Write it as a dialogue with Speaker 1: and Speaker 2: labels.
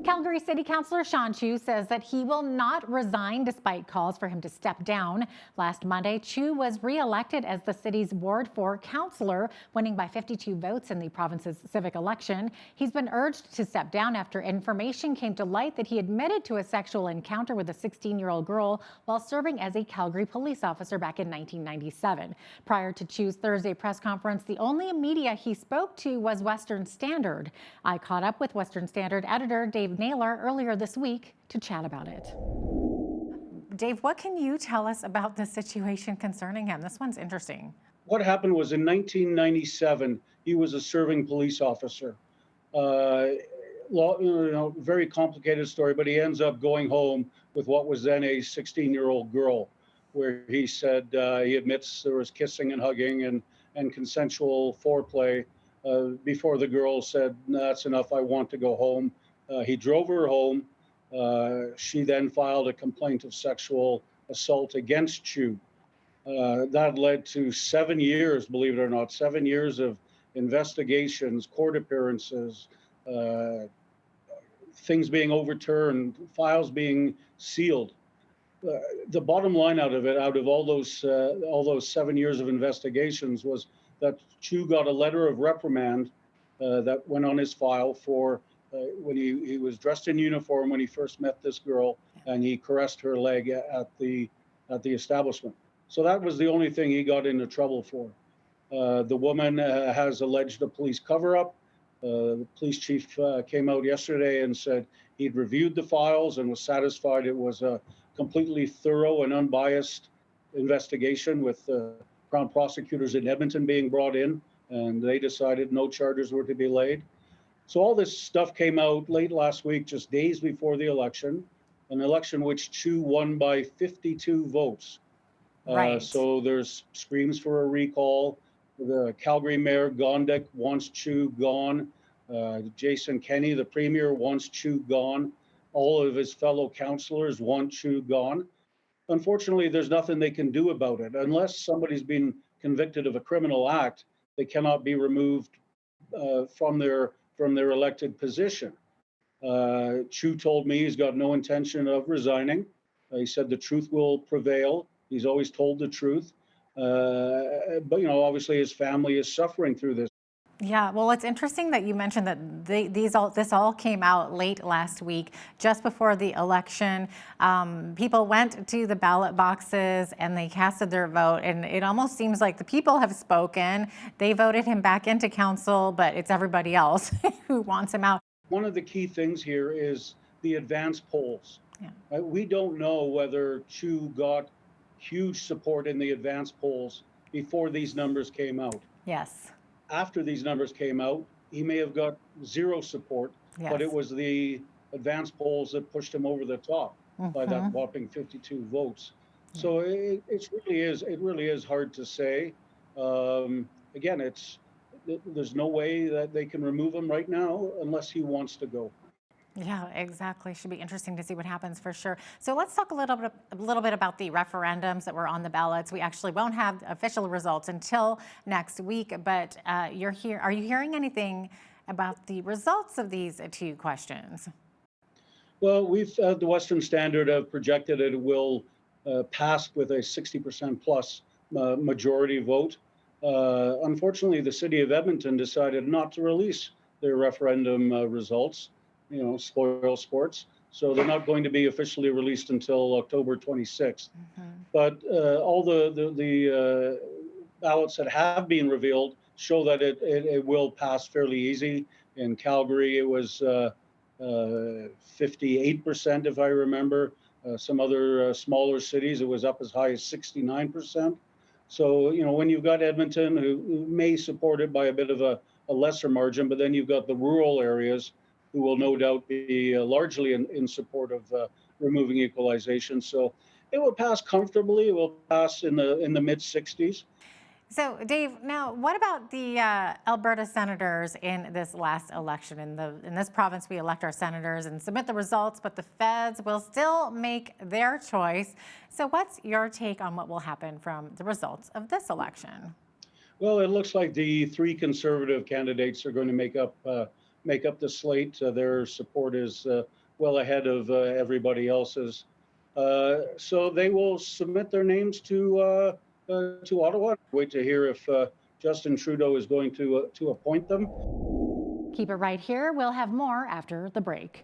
Speaker 1: Calgary City Councillor Chu says that he will not resign despite calls for him to step down. Last Monday, Chu was re-elected as the city's Ward 4 councillor, winning by 52 votes in the province's civic election. He's been urged to step down after information came to light that he admitted to a sexual encounter with a 16-year-old girl while serving as a Calgary police officer back in 1997. Prior to Chu's Thursday press conference, the only media he spoke to was Western Standard. I caught up with Western Standard editor Dave Naylor earlier this week to chat about it. Dave, what can you tell us about the situation concerning him? This one's interesting.
Speaker 2: What happened was in 1997, he was a serving police officer. Very complicated story, but he ends up going home with what was then a 16-year-old girl, where he said he admits there was kissing and hugging and consensual foreplay before the girl said, "That's enough, I want to go home." He drove her home. She then filed a complaint of sexual assault against Chu. That led to 7 years, believe it or not, 7 years of investigations, court appearances, things being overturned, files being sealed. The bottom line out of all those 7 years of investigations was that Chu got a letter of reprimand that went on his file for when he was dressed in uniform when he first met this girl, and he caressed her leg at the establishment. So that was the only thing he got into trouble for. The woman has alleged a police cover-up. The police chief came out yesterday and said he'd reviewed the files and was satisfied it was a completely thorough and unbiased investigation, with Crown prosecutors in Edmonton being brought in, and they decided no charges were to be laid. So all this stuff came out late last week, just days before the election, an election which Chu won by 52 votes.
Speaker 1: Right.
Speaker 2: So there's screams for a recall. The Calgary Mayor Gondek wants Chu gone. Jason Kenney, the Premier, wants Chu gone. All of his fellow councillors want Chu gone. Unfortunately, there's nothing they can do about it. Unless somebody's been convicted of a criminal act, they cannot be removed from their elected position. Chu told me he's got no intention of resigning. He said the truth will prevail. He's always told the truth. But, obviously his family is suffering through this.
Speaker 1: Yeah, well, it's interesting that you mentioned that this all came out late last week, just before the election. People went to the ballot boxes and they casted their vote, and it almost seems like the people have spoken. They voted him back into council, but it's everybody else who wants him out.
Speaker 2: One of the key things here is the advance polls.
Speaker 1: Yeah.
Speaker 2: We don't know whether Chu got huge support in the advance polls before these numbers came out.
Speaker 1: Yes.
Speaker 2: After these numbers came out, he may have got zero support,
Speaker 1: yes,
Speaker 2: but it was the advance polls that pushed him over the top by that whopping 52 votes. So it really is hard to say. Again, there's no way that they can remove him right now unless he wants to go.
Speaker 1: Yeah, exactly. Should be interesting to see what happens for sure. So let's talk a little bit about the referendums that were on the ballots. We actually won't have official results until next week, but are you hearing anything about the results of these two questions?
Speaker 2: Well, the Western Standard have projected it will pass with a 60% plus majority vote. Unfortunately, the city of Edmonton decided not to release their referendum results. Spoil sports. So they're not going to be officially released until October 26th. But all the ballots that have been revealed show that it will pass fairly easy. In Calgary, it was 58%, if I remember. Some other smaller cities, it was up as high as 69%. So, when you've got Edmonton, who may support it by a bit of a lesser margin, but then you've got the rural areas who will no doubt be largely in support of removing equalization. So it will pass comfortably. It will pass in the mid 60s.
Speaker 1: So, Dave, now what about the Alberta senators in this last election? In this province, we elect our senators and submit the results, but the feds will still make their choice. So what's your take on what will happen from the results of this election?
Speaker 2: Well, it looks like the three Conservative candidates are going to make up make up the slate. Their support is well ahead of everybody else's. So they will submit their names to Ottawa. Wait to hear if Justin Trudeau is going to appoint them.
Speaker 1: Keep it right here. We'll have more after the break.